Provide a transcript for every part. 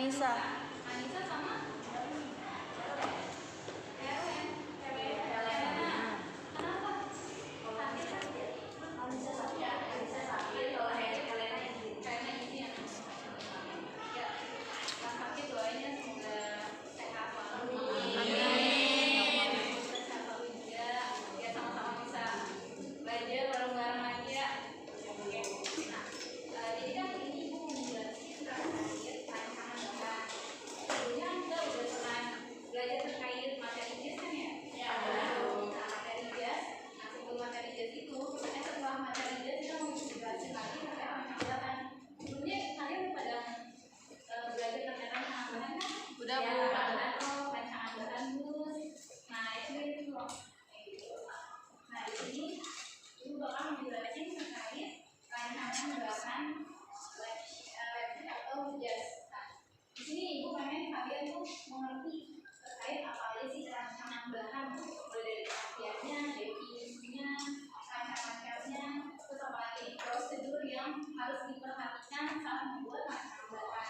Manisa. Manisa sama Helen. Kenapa? Manisa sakit. Manisa sakit. Kalau Helena ini ya. Ya. Pas sakit doanya semoga sehat selalu. Amin. Sehat selalu juga. Ya sama-sama bisa belajar bareng-bareng lagi ya. Oke. Nah, jadi kan ini ibu mau menjelaskan terkait rancangan bahan. Sebelumnya kita udah pernah belajar terkait materi jas kan ya? Ya. Nah, materi jas. Nah, sebelum materi jas itu, setelah materi jas kita mau dijelasin lagi terkait rancangan bahan. Sebelumnya kalian pada belajar terkait rancangan bahan kan? Udah, ya, Bu. rancangan bahan bus. Nah, itu loh. Nah, di sini ibu bakal menjelaskan terkait rancangan bahan website atau jas. Nah, di sini ibu pengen kalian tuh mengerti terkait apa aja sih rancangan bahan, mulai dari pengertiannya, definisinya, rancangan casnya, terus apa lagi prosedur yang harus diperhatikan saat membuat rancangan bahan.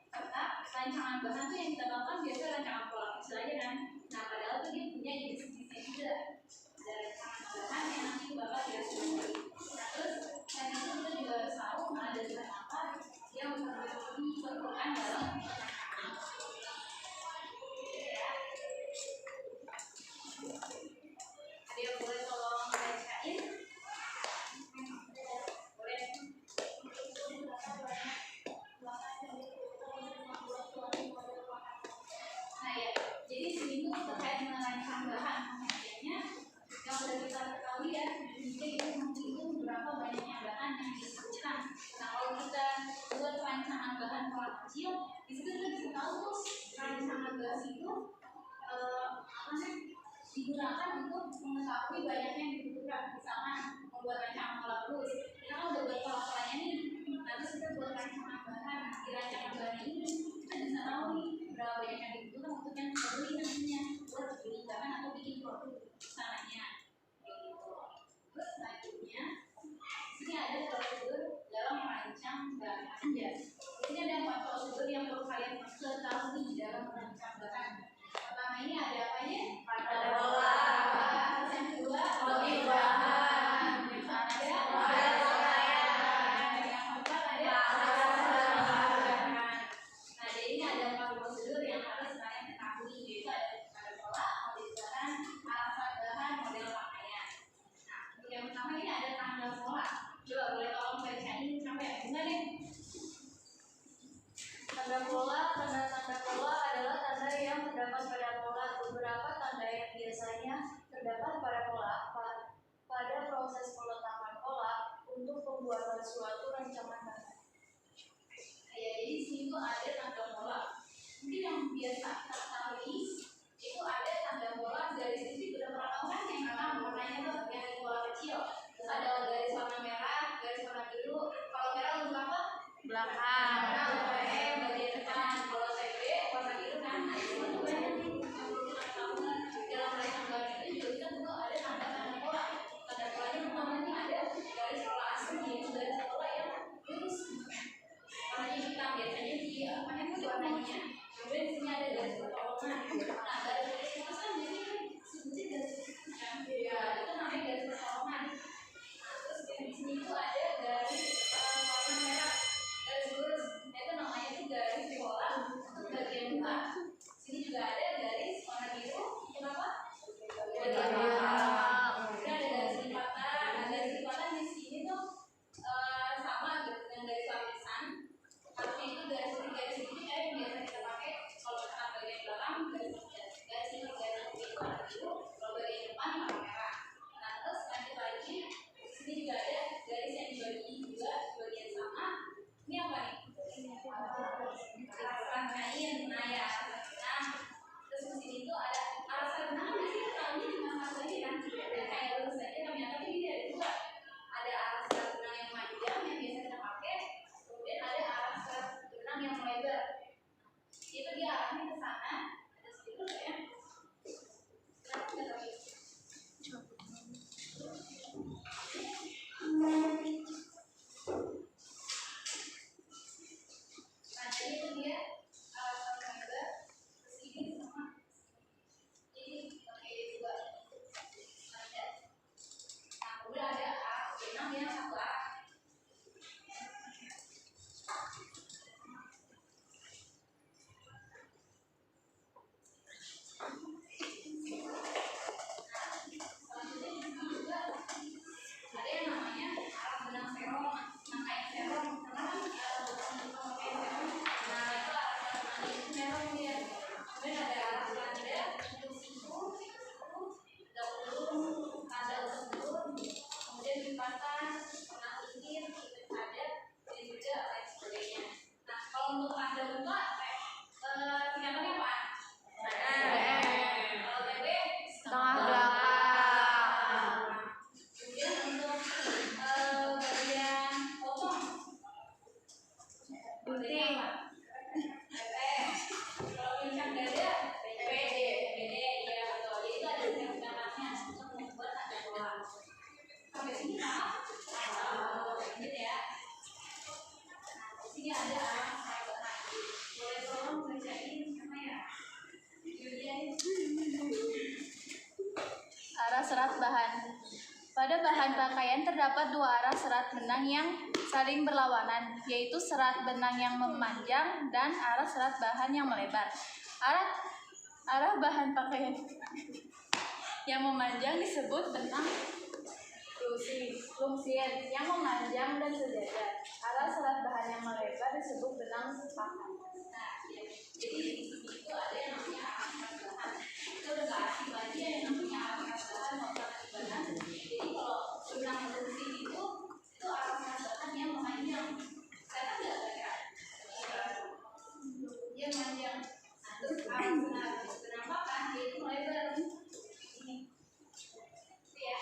Serta rancangan bahan tuh yang kita lakukan biasa rancangan pola kecil aja kan. Nah, padahal tuh dia punya jenis-jenisnya juga. Ada rancangan bahan yang nanti bakal dilakukan. Nah, terus selain itu kita juga harus tahu ada bahan apa yang diperlukan dalam rancangan. Ada yang boleh tolong bacain? Boleh. Nah ya, jadi sini tuh terkait dengan rancangan bahan pengertiannya yang sudah kita ketahui ya, jika itu itu berapa banyaknya bahan yang disebutkan. Nah kalau kita buat rancangan bahan pola kecil, di situ kita bisa tahu tuh rancangan bahan itu digunakan untuk mengetahui banyaknya yang dibutuhkan. Misalkan membuat rancangan pola plus, kita kan udah buat pola-polanya nih. Nah terus kita buat rancangan bahan, di rancangan bahan ini kita bisa tahu nih berapa banyak yang dibutuhkan untuk yang kita beli nantinya buat beli bahan atau bikin produk usamanya. Gitu. Terus selanjutnya, sini ada prosedur dalam merancang bahan jas. Ini ada 4 prosedur yang perlu kalian ketahui dalam merancang bahan. Pertama ini ada apa ya? Ada pola. Terus yang kedua, motif bahan. Yang ketiga, ada rangkaian. Yang keempat, ada bahan. Nah, jadi ini ada 4 prosedur yang harus kalian ketahui, yaitu ada pola, motif bahan, alasan bahan, model pakaian. Nah, untuk yang pertama ini ada tanda pola. Coba boleh tolong bacain sampai bunga deh. Tanda pola adalah tanda yang terdapat pada pola. Beberapa tanda yang biasanya terdapat pada pola pada proses peletakan pola untuk pembuatan suatu rancangan bahan. Ya, jadi di sini tuh ada tanda pola. Mungkin yang biasa kita ketahui itu ada tanda pola garis titik. Udah pernah tahu kan yang mana warnanya tuh yang di pola kecil. Terus ada garis warna merah, garis warna biru. Kalau merah untuk apa? Belakang. Bagian depan. Kalau TB warna biru kan. Nah, itu juga yang perlu kita ketahui dalam rancangan bahan itu juga kita perlu ada tanda pola. Tanda polanya pertama ini ada garis pola asli, yaitu garis pola yang lurus. Warnanya hitam biasanya di warnanya. Kemudian di sini ada garis pertolongan. Nah, garis itu kan biasanya sebutnya garis ya, itu namanya garis pertolongan. Nah, terus di sini tuh ada garis warna merah, garis lurus. Itu namanya tuh garis pola untuk bagian depan. Sini juga ada garis warna biru. Kenapa? Bagian belakang. Kemudian ada garis lipatan. Nah, garis lipatan di sini tuh sama dengan garis lapisan. Harusnya itu garis ini kayak yang biasa kita pakai kalau misalkan bagian belakang garis ini warna biru, kalau bagian depan warna merah. Nah terus lanjut lagi, di sini juga ada garis yang dibagi dua bagian sama. Ini apa nih? Alasan kain. Nah ya, nah terus di sini tuh ada alasan benang. Di sini tahunya cuma satu aja kan? Kayak lurus aja kami, tapi ini ada dua. Ada alasan benang yang panjang yang biasa kita pakai. Kemudian ada alasan benang yang lebar. Itu dia arahnya ke sana. Ada sedikit ya. Kenapa bahan. Pada bahan pakaian terdapat dua arah serat benang yang saling berlawanan, yaitu serat benang yang memanjang dan arah serat bahan yang melebar. Arah bahan pakaian yang memanjang disebut benang lusin yang memanjang dan sejajar. Arah serat bahan yang melebar disebut benang pakan. Nah, ya. Jadi di sini itu ada yang namanya arah serat bahan. Itu udah nggak asing lagi yang namanya arah serat bahan maupun bahan. Jadi kalau benang lusin itu arah serat bahan yang memanjang. Karena nggak ada dia memanjang. Nah, terus arah serat benang pakan dia itu melebar. Ini. Itu ya.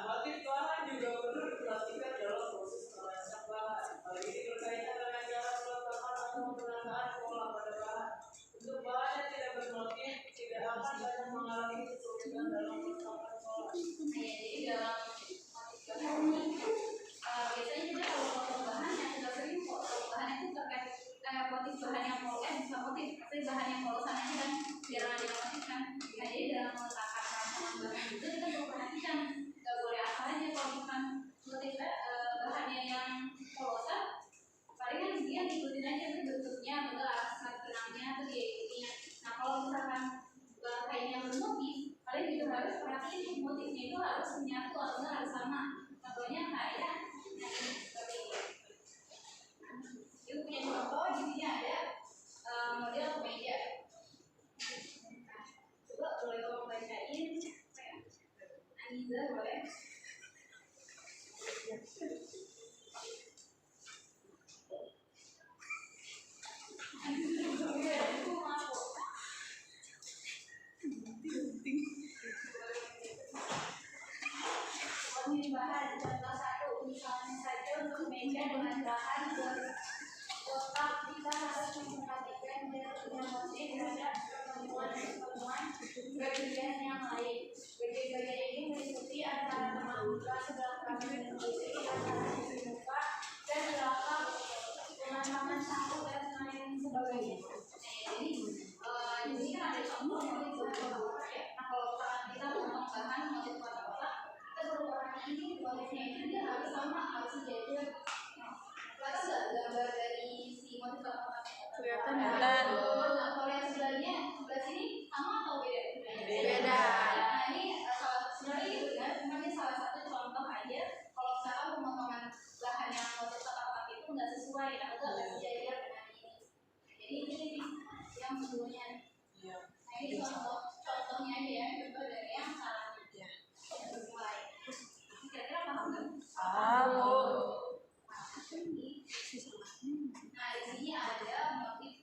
Motif bahan juga perlu diperhatikan dalam proses merancang bahan. Hal ini berkaitan dengan cara peletakan atau penataan pola pada bahan. Untuk bahan yang tidak bermotif, tidak akan banyak mengalami kesulitan dalam peletakan pola. Jadi dalam motif bahan ini biasanya juga kalau potong bahan yang sudah sering potong bahan itu terkait motif bahan yang polos, bukan motif, tapi bahan yang polosan aja kan biar nggak dimotif kan. Nah, jadi dalam meletakkan rancangan bahan itu kita perlu perhatikan, nggak boleh asal aja kalau misalkan motif bahannya yang polosan, palingan dia ngikutin aja tuh bentuknya, betul arah serat benangnya tuh dia ikutin. Nah, kalau misalkan kayaknya bermotif, paling juga harus perhatiin motifnya itu harus menyatu atau enggak harus sama. Contohnya kayak nah ini seperti ini. Dia punya contoh di sini ada model kemeja. Nah, coba boleh tolong bacain. Aniza boleh. Motif bahan contoh satu, misalnya saja untuk meja dengan bahan berkotak, kita harus memperhatikan dia punya motif terhadap pertemuan bagian yang lain. Bagian ini meliputi antara teman muka sebelah kanan dan kiri, antara sisi muka dan belakang dengan tangan satu dan lain sebagainya. Jadi di sini kan ada contoh motif kotak-kotak ya. Nah, kalau misalkan kita memotong bahan motif kotak-kotak, kita perlu perhatikan ini motifnya itu dia harus sama, harus sejajar. Kelihatan nggak gambar dari si motif kotak-kotak? Kelihatan. Kalau yang sebelahnya, sebelah sini sama atau beda? Beda. Nah, ini sebenarnya gitu kan, cuma ini salah satu contoh aja. Kalau misalkan pemotongan bahan yang motif kotak-kotak itu nggak sesuai atau nggak sejajar dengan ini. Jadi ini yang sebelumnya. Nah, ini contohnya aja ya, contoh dari yang salahnya. Yang sesuai. Kira-kira paham nggak? Nah, di sini ada motif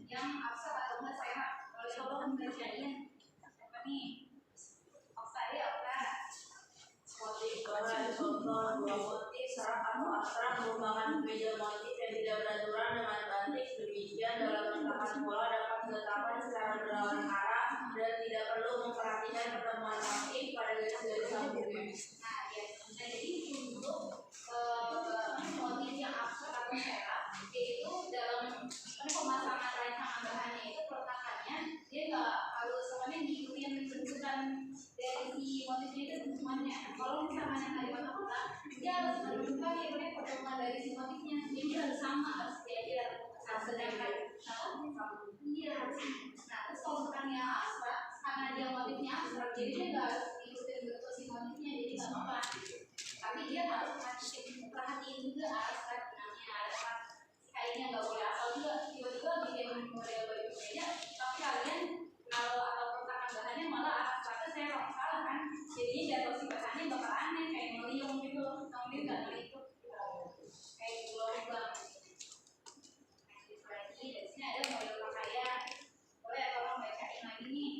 yang abstrak atau enggak sehat. Kalau tolong bacain apa nih? Motif bahan contoh dua motif serat atau abstrak merupakan meja motif yang tidak beraturan dengan batik. Demikian dalam meletakkan pola dapat diletakkan secara berlawanan arah dan tidak perlu memperhatikan pertemuan motif pada garis-garis sambungnya. Nah, ya. Nah, jadi untuk motif yang abstrak atau serat, yaitu dalam pemasangan rancangan bahannya itu peletakannya dia nggak harus ngikutin bentukan dari si motifnya itu semuanya. Kalau misalnya yang dari kotak-kotak, dia harus menunjukkan ya potongan dari si motifnya, jadi harus sama, harus sejajar. Nah, sedangkan iya harus. Nah, terus kalau misalkan yang abstrak, karena dia motifnya abstrak, jadi dia nggak harus ikutin bentuk si motifnya, jadi nggak apa-apa. Tapi dia harus perhatiin juga arah serat benangnya, arah serat kainnya nggak boleh asal juga tiba-tiba bikin model baju meja, tapi kalian kalau atau peletakan bahannya malah arah seratnya serong, salah kan? Jadinya jatuh si bahannya bakal aneh kayak ngeliung gitu loh, kamu nggak ngelitung kayak gelombang. Lagi dari sini ada model pakaian, boleh tolong bacain lagi nih.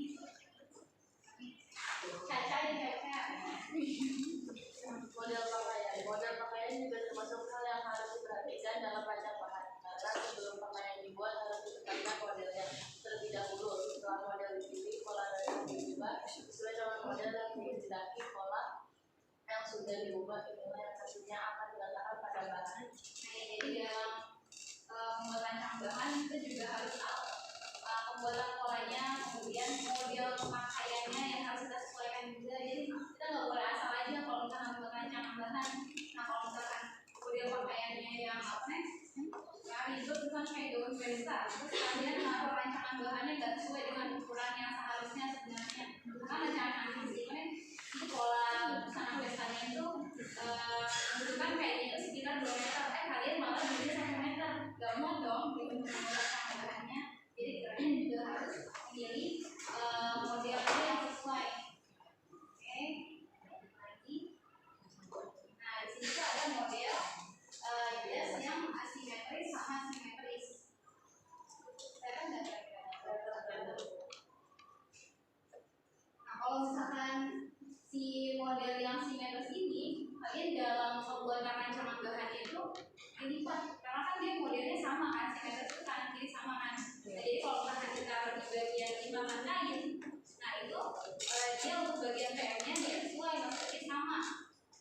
Caca. sudah diubah ininya hasilnya akan diletakkan pada bahan. Jadi dalam membuat rancangan bahan itu juga harus tahu pembuatan polanya, kemudian model pakaiannya yang harus kita sesuaikan juga. Jadi kita nggak boleh asal aja kalau misalkan membuat rancangan bahan. Nah kalau misalkan model pakaiannya yang ribet bukan kayak gaun besar, terus kalian naruh rancangan bahannya nggak sesuai dengan ukuran yang seharusnya sebenarnya. Karena rancangan ini itu pola busana westernnya itu membutuhkan kayaknya itu sekitar 2 meter. Kalian malah beli 1 meter, nggak mau dong bikin rancangan bahannya. Jadi kalian juga harus memilih modelnya yang sesuai. Oke, lagi. Nah di sini tuh ada model jas yang asimetris sama simetris. Saya nggak Nah kalau misalkan si model yang simetris ini, kalian dalam pembuatan rancangan bahannya itu dilipat, karena kan dia modelnya sama kan, simetris itu kanan kiri sama kan. Nah, jadi kalau misalkan kita di bagian lipaman kain, nah itu dia untuk bagian PM-nya dia sesuai, maksudnya sama.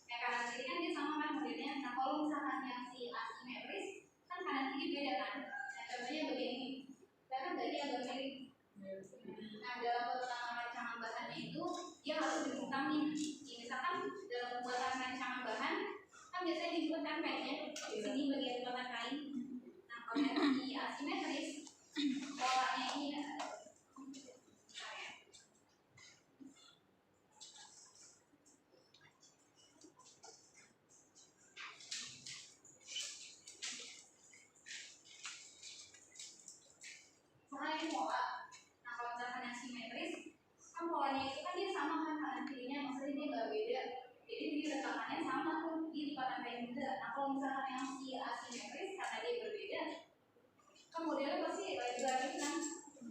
Yang kanan kiri kan dia sama kan modelnya. Nah kalau misalkan yang si asimetris kan kanan kiri beda kan. Nah contohnya begini, saya kan tadi agak mirip. Nah dalam pembuatan rancangan bahannya itu dia harus dibentangin. Misalkan dalam pembuatan rancangan bahan kan biasanya dibuatkan kainnya di sini bagian lipatan kain. Nah kalau yang di asimetris polanya ini selain pola. Nah kalau misalkan yang simetris kan polanya itu kan dia sama kan kanan kirinya, maksudnya dia nggak beda. Jadi dia letakannya sama tuh di lipatan kain juga. Nah kalau misalkan yang si asimetris karena dia berbeda, kan modelnya pasti lebarin kan.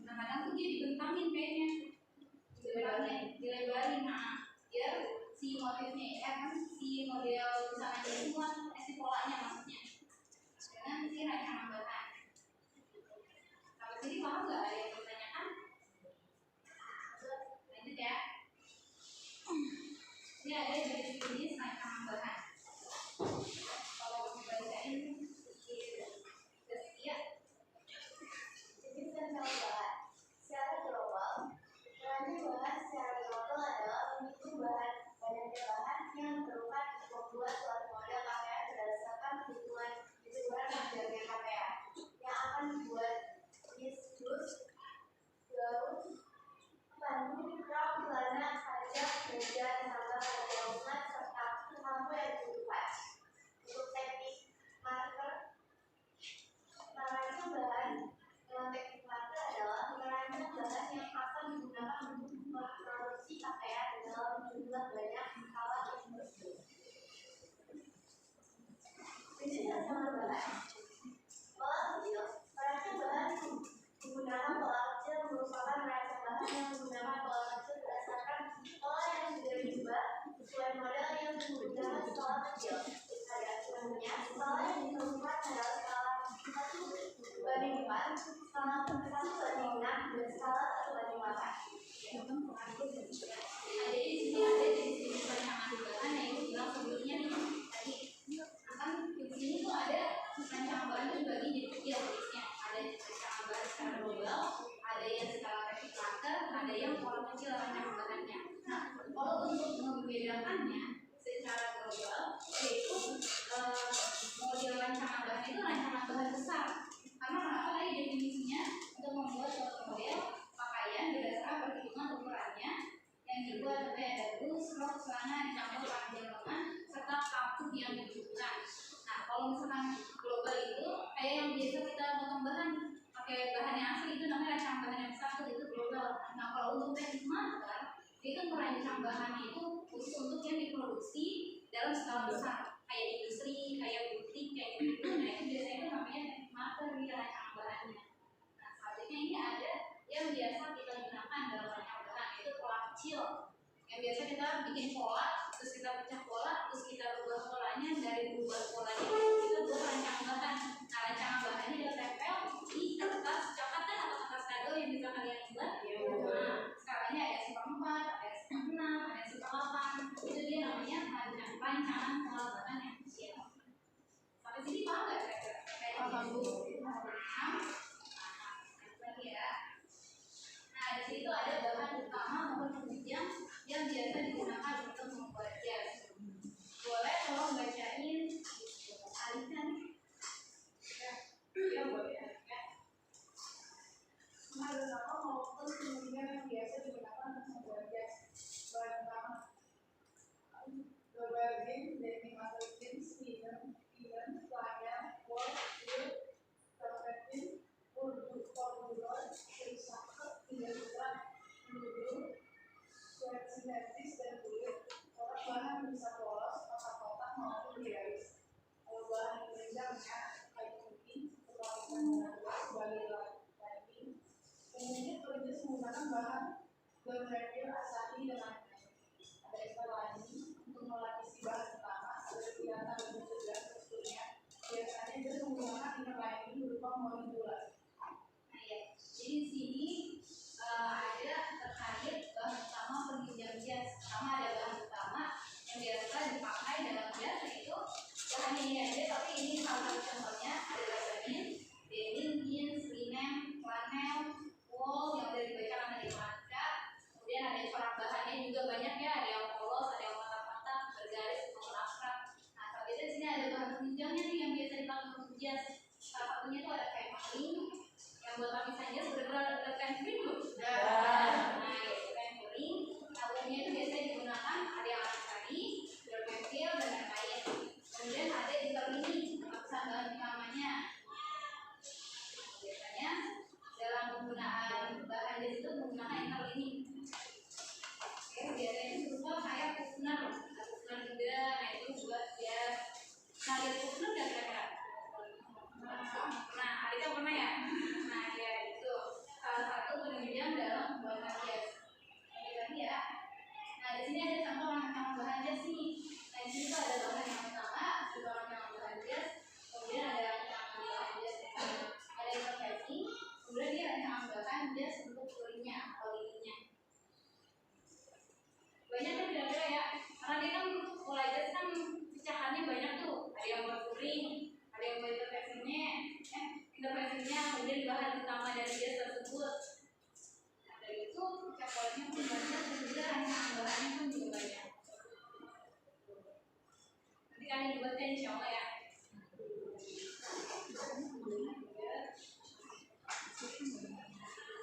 Nah kadang tuh dia dibentangin kainnya, dilebarin. Nah biar si motifnya kan si model misalnya semua si polanya maksudnya dengan si rancangan bahan. Sampai sini paham nggak? Ada yang bertanyakan? Lanjut ya. Ini ada jenis-jenis rancangan bahan. Kalau dibacain sekian Jenis rancangan bahan secara global. Rancangan bahan secara global adalah menghitung banyaknya bahan yang diperlukan untuk membuat suatu model pakaian berdasarkan perhitungan modelnya pakaian yang akan dibuat diskus, gaun, pantun, rok, celana, sajak, meja, tangga, gantungan, serta lampu yang dibutuhkan. Untuk teknik marker, merancang bahan dengan teknik marker adalah merancang bahan yang akan digunakan untuk memproduksi pakaian dalam jumlah banyak skala tertentu. Jenis rancangan bahan. Pola kecil. Merancang bahan menggunakan pola kecil merupakan merancang bahan yang menggunakan pola kecil berdasarkan pola yang sudah diubah sesuai model yang menggunakan skala kecil. Pada umumnya, skala yang ditemukan adalah skala 1/4, skala 1/6, dan skala 1/8. Nah, jadi di sini ada jenis-jenis rancangan bahan yang itu bilang sebelumnya nih tadi. Akan di sini tuh ada rancangan bahan itu dibagi jadi 3 jenisnya. Ada rancangan bahan secara global, ada yang skala teknik marker, ada yang pola kecil rancangan bahannya. Nah, kalau untuk membedakannya secara global, yaitu model rancangan bahan itu rancangan bahan besar. Karena kenapa tadi definisinya untuk membuat suatu model pakaian berdasarkan perhitungan ukurannya yang dibuat sampai ada blus, rok, celana, dicampur panjang lengan serta kapuk yang dibutuhkan. Nah kalau misalkan global itu kayak yang biasa kita potong bahan pakai bahan yang asli itu namanya rancangan bahan yang besar itu global. Nah kalau untuk teknik marker itu merancang bahannya itu khusus untuk yang diproduksi dalam skala besar kayak industri, kayak butik, kayak gitu. Nah itu biasanya itu namanya teknik marker di rancangan bahannya. Nah selanjutnya ini ada yang biasa kita gunakan dalam rancangan bahan itu pola kecil. Yang biasa kita bikin pola, terus kita pecah pola, terus kita rubah polanya, dari rubah polanya kita buat rancangan bahan. Nah rancangan bahannya ditempel di kertas cokatan atau kertas kado yang bisa kalian buat. Nah skalanya ada 1/4, ada 1/6, ada 1/8. Itu dia namanya rancangan bahan bermeril asali dengan ada eskalasi untuk melapisi bahan utama agar kelihatan lebih tegas teksturnya. Biasanya dia menggunakan inner lining berupa monokular. Nah ya, jadi di sini ada terkait bahan utama penunjang jas. Pertama ada bahan utama yang biasa dipakai dalam jas, yaitu bahan ini aja, tapi ini salah satu contohnya ada basamin, denim, jeans, linen, flannel, wool yang udah dibacakan tadi maka. Kemudian ada corak bahannya juga banyak ya, ada yang polos, ada yang kotak-kotak, bergaris, maupun abstrak. Nah, kalau biasa di sini ada bahan penunjangnya nih yang biasa dipakai untuk jas. Salah satunya itu ada kain maling yang buat lapisan jas bergerak kain kering loh. Nah, itu kain kering. Tabungnya itu biasanya digunakan ada yang aksari, berpensil, dan lain-lain. Kemudian ada interlining, lapisan bahan utamanya. Biasanya dalam penggunaan bahan jas itu menggunakan interlining. Oke, biasanya itu berupa kayak pufner juga, nah itu buat jas. Nah, lihat pufner nggak kira-kira? Nah, Arika pernah ya? Nah, ya itu salah satu penunjang dalam bahan jas. Oke, lagi ya. Nah, di sini ada contoh rancangan bahan jas nih. Nah, di sini tuh ada bahan yang utama, juga rancangan bahan jas. Kemudian ada rancangan bahan jas, ada interfacing. Kemudian dia rancangan bahan jas untuk kulitnya atau lininya. Banyak kan kira-kira ya? Karena dia kan mulai jas kan pecahannya banyak tuh. Ada yang buat kuring, ada yang buat interfacingnya, kemudian bahan utama dari jas tersebut. Nah, dari itu cakupannya pun banyak dan juga rancangan bahannya pun juga banyak. Nanti kalian dibuatnya insya Allah ya.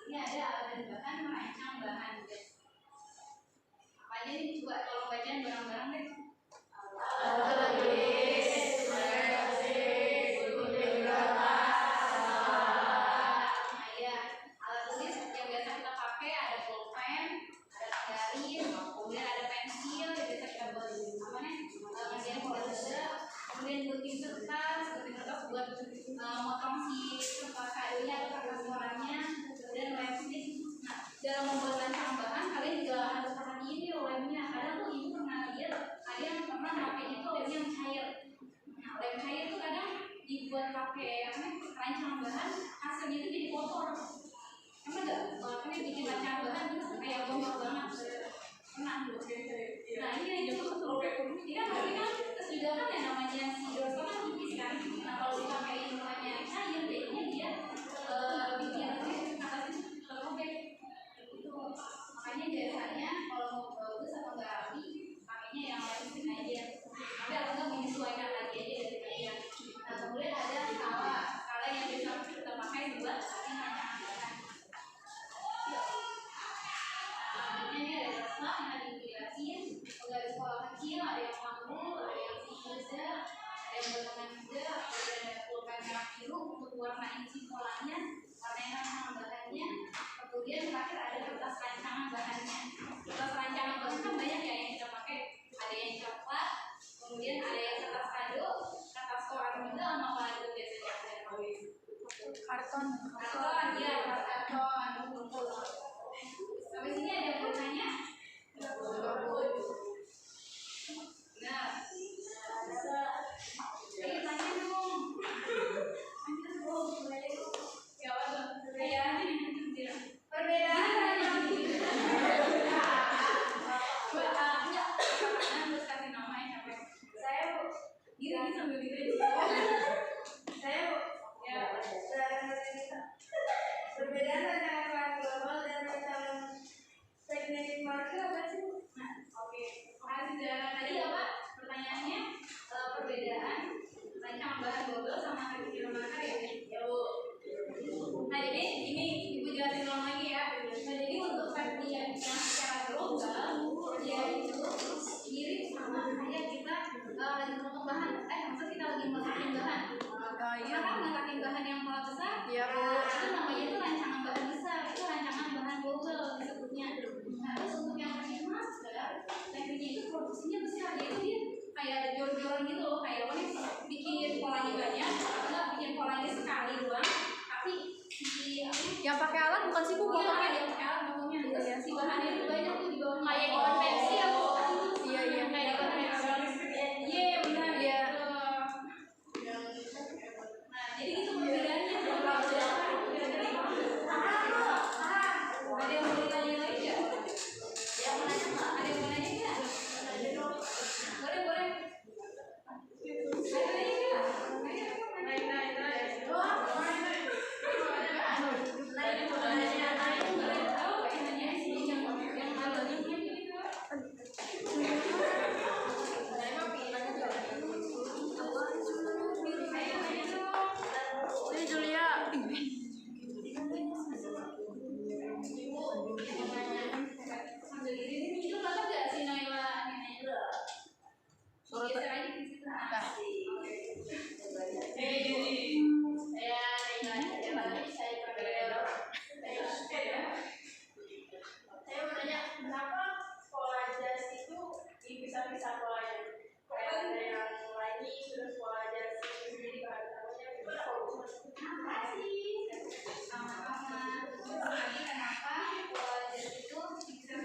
Ini ada alat dan bahan merancang bahan jas. Apa aja nih? Coba kalau bacaan bareng-bareng deh. Motong si kadonya atau kertas warnanya, kemudian lem stick. Nah, dalam membuat rancangan bahan kalian juga harus perhatiin nih lemnya. Kadang tuh ibu pernah lihat ada yang pernah pakainya tuh lemnya yang cair. Nah, lem cair tuh kadang dibuat pakai rancangan bahan, hasilnya itu jadi kotor. Emang enggak? Kalau kalian bikin rancangan bahan itu kayak gombal banget. Pernah loh. Nah, ini juga betul. Ini kan terus juga kan yang namanya si dosa kan tipis kan. Nah, kalau dipakai namanya cair, jadinya dia bikin atasnya terlebih. Itu makanya biasanya kalau mau bagus atau nggak rapi, pakainya yang lipstick aja. Tapi kalau nggak menyesuaikan lagi aja dari kalian. Nah, kemudian ada skala yang bisa kita pakai buat rancangan bahan. Ini ada resep yang dijelasin, garis pola kecil, ada yang mampu, ada yang bisa, ada yang berwarna hijau, ada pulpen merah biru untuk warnain si polanya, warnain rancangan bahannya. Kemudian terakhir ada kertas rancangan bahannya. Kertas rancangan bahan kan banyak ya yang kita pakai, ada yang coklat, kemudian ada yang kertas kado, kertas koran juga sama kado biasanya ada karton, ya kertas karton. Sampai sini ada yang bertanya? Nah, ayo tanya dong. Ya Allah, kayak perbedaan. Terus kasih nama yang capek. Saya bu, gini sambil gitu. Saya bu, ya. Perbedaan antara global dan rancangan teknik market apa sih? Nah, oke. Makasih tadi apa pertanyaannya? Perbedaan rancangan bahan global sama teknik market ya? Ya bu. Nah ini ibu jelasin ulang lagi ya. Nah jadi untuk teknik yang secara global dia itu mirip sama kayak kita lagi potong bahan. Maksud kita lagi meletakkan bahan. Kita kan meletakkan bahan yang pola besar. Ya bu. Itu namanya itu rancangan bahan besar. Itu rancangan bahan global disebutnya. Nah terus untuk yang teknik master, tekniknya itu produksinya besar. Yaitu dia kayak jor-joran gitu loh. Kayak apa nih? Bikin polanya banyak. Atau bikin polanya sekali doang. Tapi si yang pakai alat bukan sih bu? Iya, yang pakai alat potongnya. si bahannya itu banyak tuh di bawah kayak di konvensi ya bu. Iya Kayak di konvensi. Iya benar. Iya. Nah jadi itu perbedaannya. Ada yang mau ditanya lagi nggak? Yang mau nanya nggak? Ada yang mau nanya nggak? Boleh. Ada nanya nggak? Ini Julia. Sambil ini itu dapat nggak si Naila ini? Geser aja di situ. Saya mau nanya, kenapa pola jas itu dipisah-pisah polanya? Kayak ada yang lagi sudah pola jas itu sendiri bahan utamanya gimana? Kenapa sih? Sama-sama. Jadi kenapa pola jas itu bisa-bisa?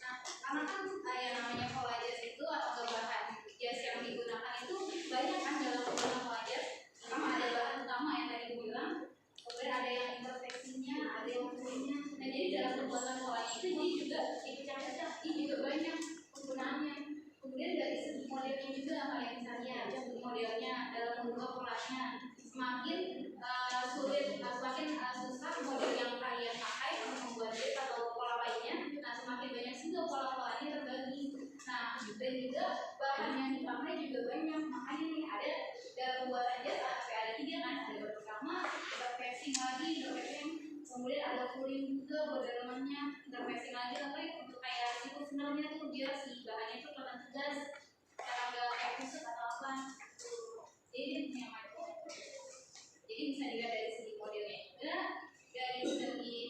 Nah, karena kan yang namanya pola jas itu atau bahan jas yang digunakan itu banyak kan dalam pembuatan pola jas. Pertama ada bahan utama yang tadi gue bilang, kemudian ada yang imperfeksinya, ada yang fungsinya. Nah jadi dalam pembuatan polanya itu ini juga dipecah-pecah, ini juga banyak penggunaannya. Kemudian dari segi modelnya juga kalian bisa lihat modelnya dalam membuat polanya semakin sulit, semakin susah model yang kalian pakai untuk membuat jas atau pola lainnya. Nah semakin banyak juga pola-polanya terbagi. Nah dan juga bahan yang dipakai juga banyak. Makanya nih ada dalam pembuatan jas sampai ada 3 kan, ada yang pertama interfacing lagi, kemudian ada cooling juga buat dalamannya, interfacing lagi tapi untuk kayak siku sebenarnya tuh biar si bahannya tuh kelihatan tegas, cara nggak kayak kusut atau apa. Jadi dia punya macam. Jadi bisa dilihat dari segi modelnya juga, dari segi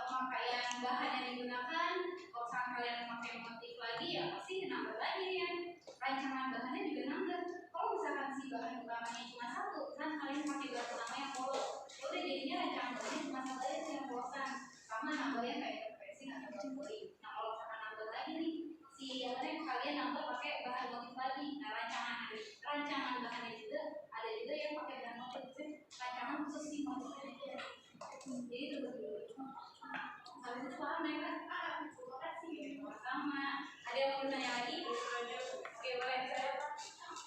pemakaian bahan yang digunakan. Kalau misalkan kalian memakai motif lagi ya pasti nambah lagi ya. Rancangan bahannya juga nambah. Kalau misalkan si bahan utamanya cuma satu, kan kalian pakai bahan utamanya polo, udah jadinya rancangan bahannya cuma satu aja yang bosan, sama nambahnya kayak interfacing atau bamboli. Nah kalau misalkan nambah lagi nih, si kalian nambah pakai bahan motif lagi. Nah rancangan bahannya juga ada juga yang pakai bahan motif, rancangan khusus si motifnya aja. Jadi itu betul. Habis itu paham ya kan? Terima kasih. Sama. Ada yang mau bertanya lagi? Oke boleh.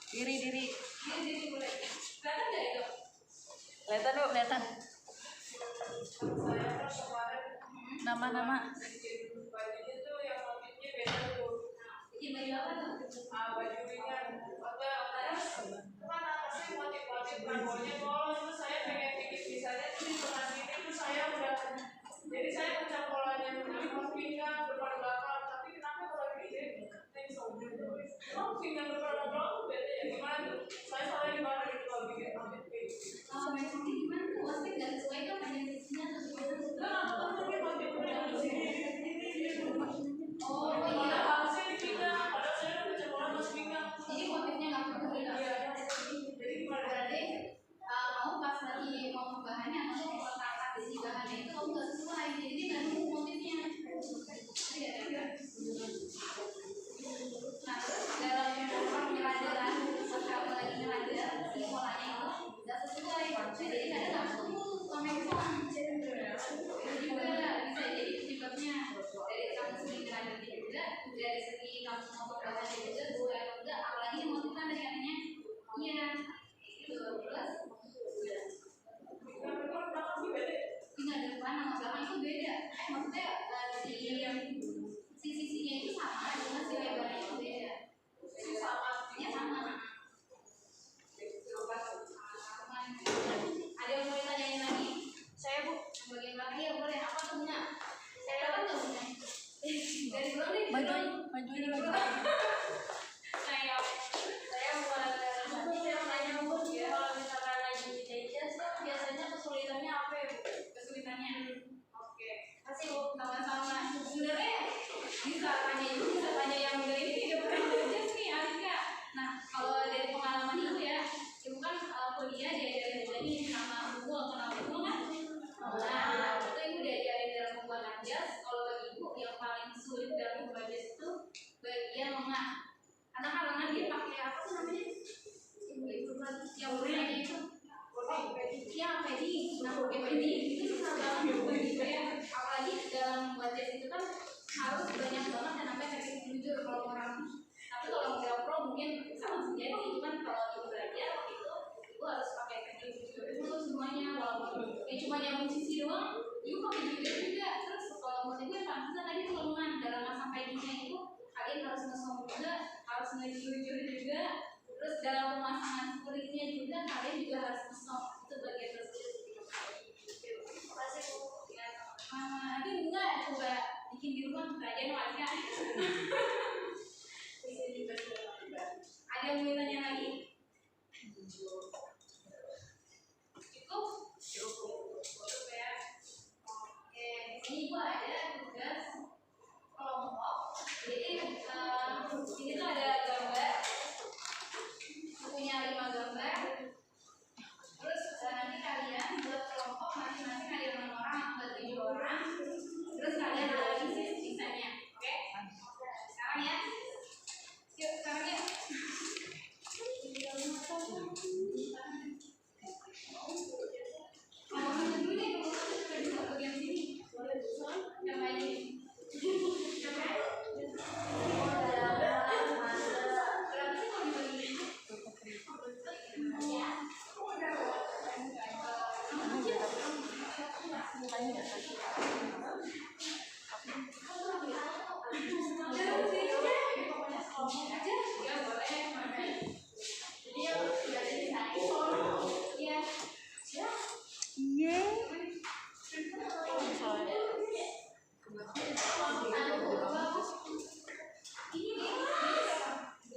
Diri. Boleh. Kelihatan nggak itu? Kelihatan Bu, kelihatan. Saya pas kemarin Nama-nama. bajunya tuh yang motifnya beda tuh. Bikin baju apa tuh? Baju ringan. Kan atasnya motif-motif rambutnya polos, terus saya pengen bikin bisanya tuh di tengah sini tuh saya udah. Jadi saya baca polanya dulu pinggang depan belakang, tapi kenapa kalau gini ini sobek terus? Oh pinggang depan belakang beda ya gimana tuh? Saya salah di mana gitu kalau bikin motif kayak gitu. Maksudnya gimana tuh? Maksudnya nggak sesuai kan panjang sisinya atau gimana? Tapi motifnya di sini. Oh Iya, iya. harusnya di pinggang. Padahal saya udah baca pola pas pinggang. Jadi motifnya nggak perlu beda. Jadi gimana? Berarti kamu pas lagi mau bahannya, kamu meletakkan di bahannya itu kamu nggak sesuai, jadi dia nggak nemu motifnya. Iya kan? Nah terus dalam penyeladaran, pas kamu lagi nyeladar si polanya itu nggak sesuai, jadi kadang nggak ketemu sama yang sama. Itu juga bisa jadi penyebabnya dari kamu sendiri nyeladar juga, dari segi kamu mau bahannya juga sesuai atau enggak, apalagi motif kan dari katanya iya. Terus tinggal depan sama belakang itu beda. Maksudnya si sisinya itu sama, cuma si lebarnya itu beda. Sisinya sama. Ada yang mau ditanyain lagi? Saya Bu, yang bagian belakang ya boleh. Apa tuh punya? Saya dapat tuh punya. Dari belum nih? Maju ini maju. Saya buat saya tanya Bu, ya kalau misalkan lagi jas biasanya kesulitannya apa ya Bu? Kesulitannya? Oke, kasih Bu, sama-sama. Sebenarnya bisa tanya yang udah ini udah pernah jas nih Alika. Nah kalau dari pengalaman itu ya, ibu kan kuliah diajarin ini sama buku atau nama buku kan? Nah itu ibu diajarin ini susah banget begitu ya, apalagi dalam membuat tes itu kan harus banyak banget yang namanya teknik jujur kalau orang. Tapi kalau nggak pro mungkin sama saja, cuman kalau ibu belajar itu ibu harus pakai teknik jujur itu semuanya, walaupun cuma nyambung sisi doang ibu pakai jujur juga. Terus kalau menurut ibu yang paling susah tadi kelemahan dalam masa packingnya itu kalian harus ngesong juga, harus ngejujur juga. Terus dalam pemasangan kulitnya juga kalian juga harus ngesong, itu bagian tersulit. Masih ya, nanti enggak coba bikin di rumah kerajaan warga. Ada yang mau tanya lagi? Cukup ya. Oke, di sini ibu ada tugas kelompok. Jadi ini tuh ada gambar, punya 5 gambar. Terus nanti kalian buat kelompok masing-masing ada 6 orang atau 7 orang. Terus kalian analisis sisanya, oke? Sekarang ya. Yuk, sekarang ya.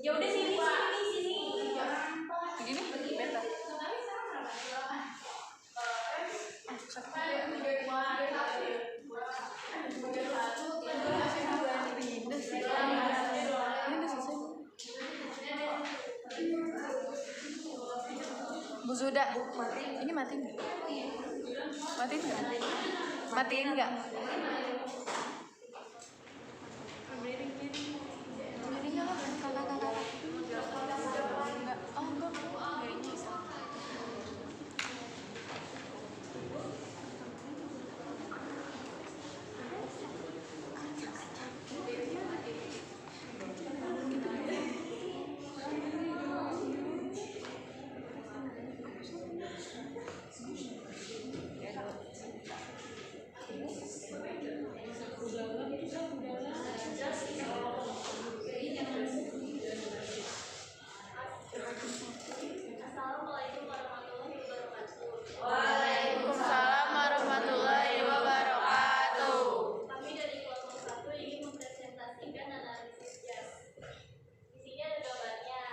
Ya udah sini. Begini, beta. Bu Zuda, ini matiin nggak? Matiin nggak? Matiin nggak? Miringnya lah, kakak. Enggak, oh enggak, miringnya sama. Waalaikumsalam warahmatullahi wabarakatuh. Kami dari kelompok 1 ingin mempresentasikan analisis jas. Di sini ada gambarnya.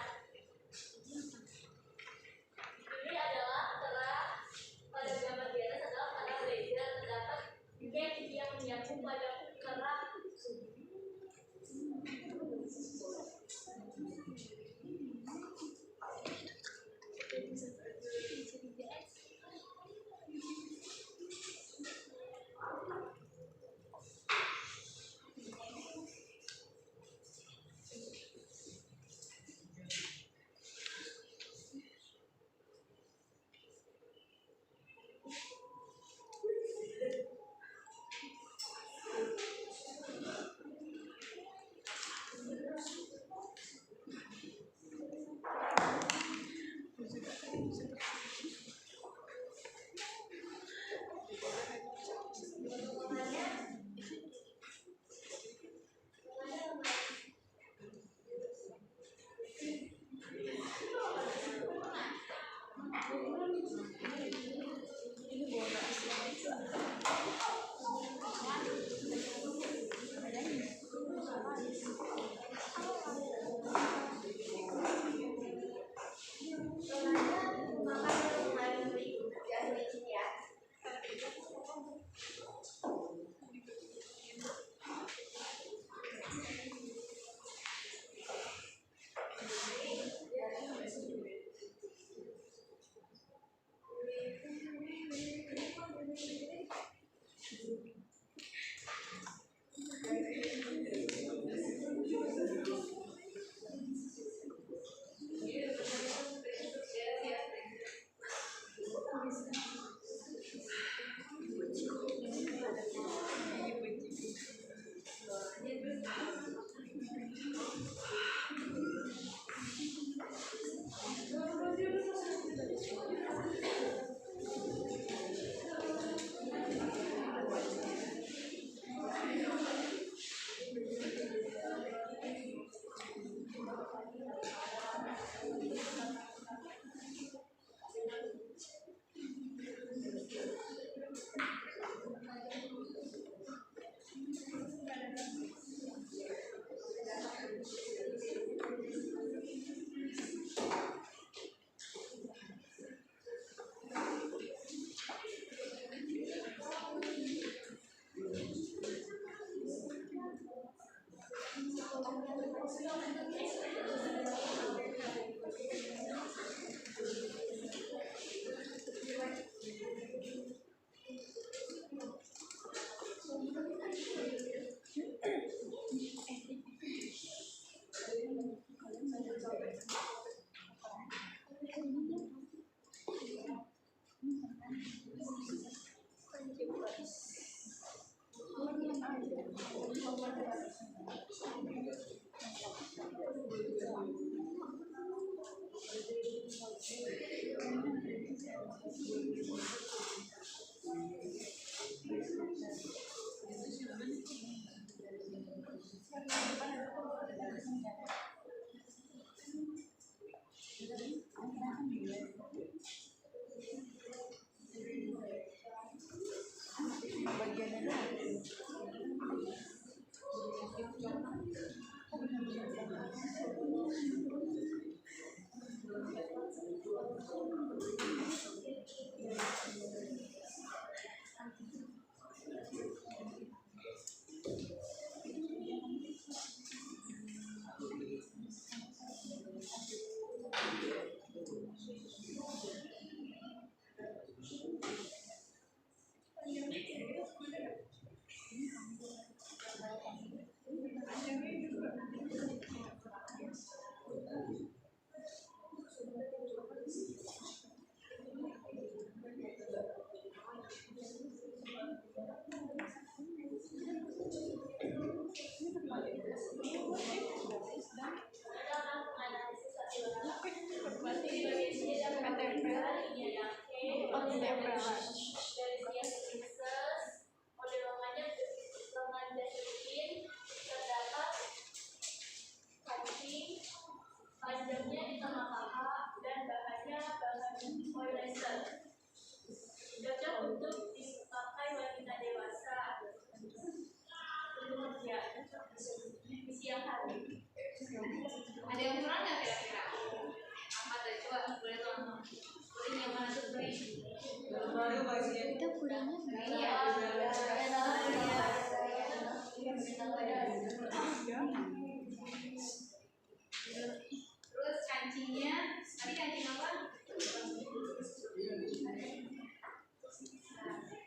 Ini adalah terang pada gambar di atas adalah pada laser, terdapat gap yang menyambung pada kerang. Panjangnya di tengah paha dan bahannya bahan polyester. Cocok untuk dipakai wanita dewasa untuk kerja di siang hari. Ada yang kurang nggak kira-kira? Apa tuh? Coba boleh tolong. Boleh yang mana tuh beri? Kita kurangnya Iya. Terus kancingnya, tadi kancing apa?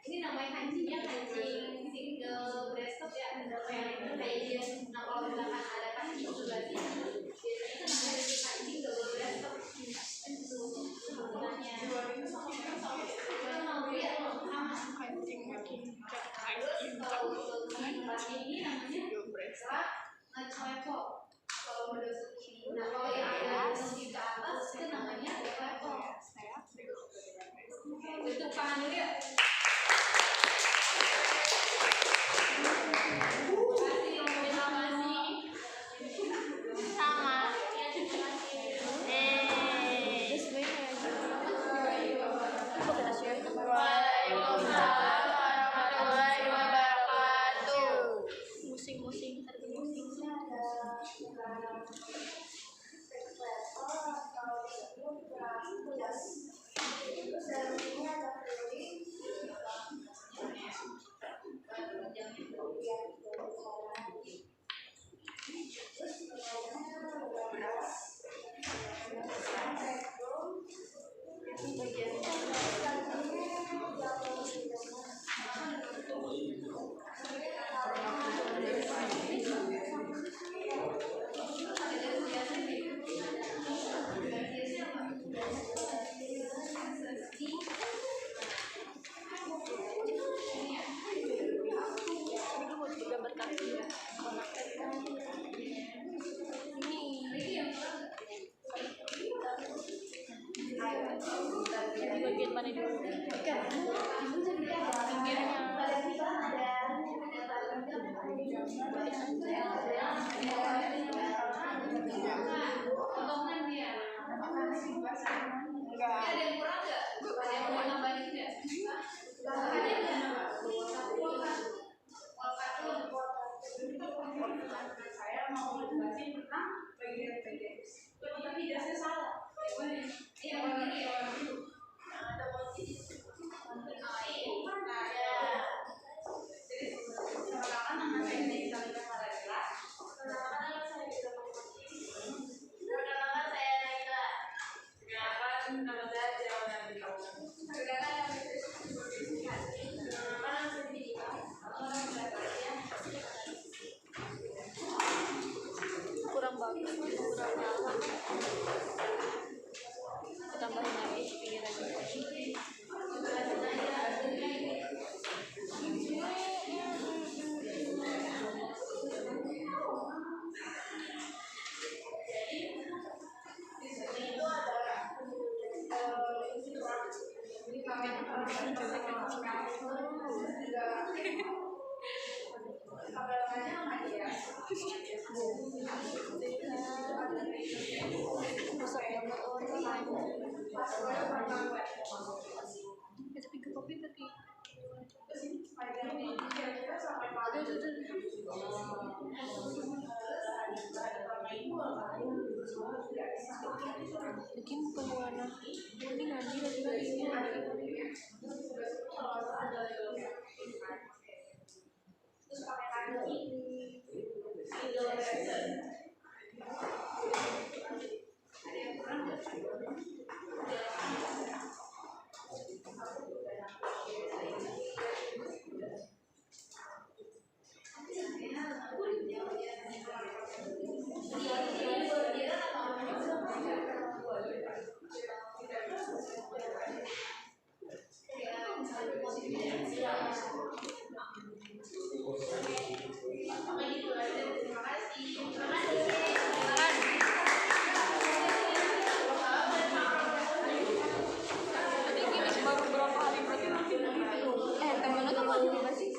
Ini namanya kancingnya kancing single breaststroke ya, yang kayak dia. Nah kalau misalkan ada kancing sebelah sini, biasanya itu namanya kancing double breaststroke. Sebenarnya itu mau lihat sama kancing makin terus kalau untuk ini namanya ngeclepok. Kalau menurut ini, nah kalau yang ada di atas itu namanya ngeclepok. Bentuk tangan dulu ya. tapi ke kopi tapi bikin penguana ini ngaji lagi Terima kasih.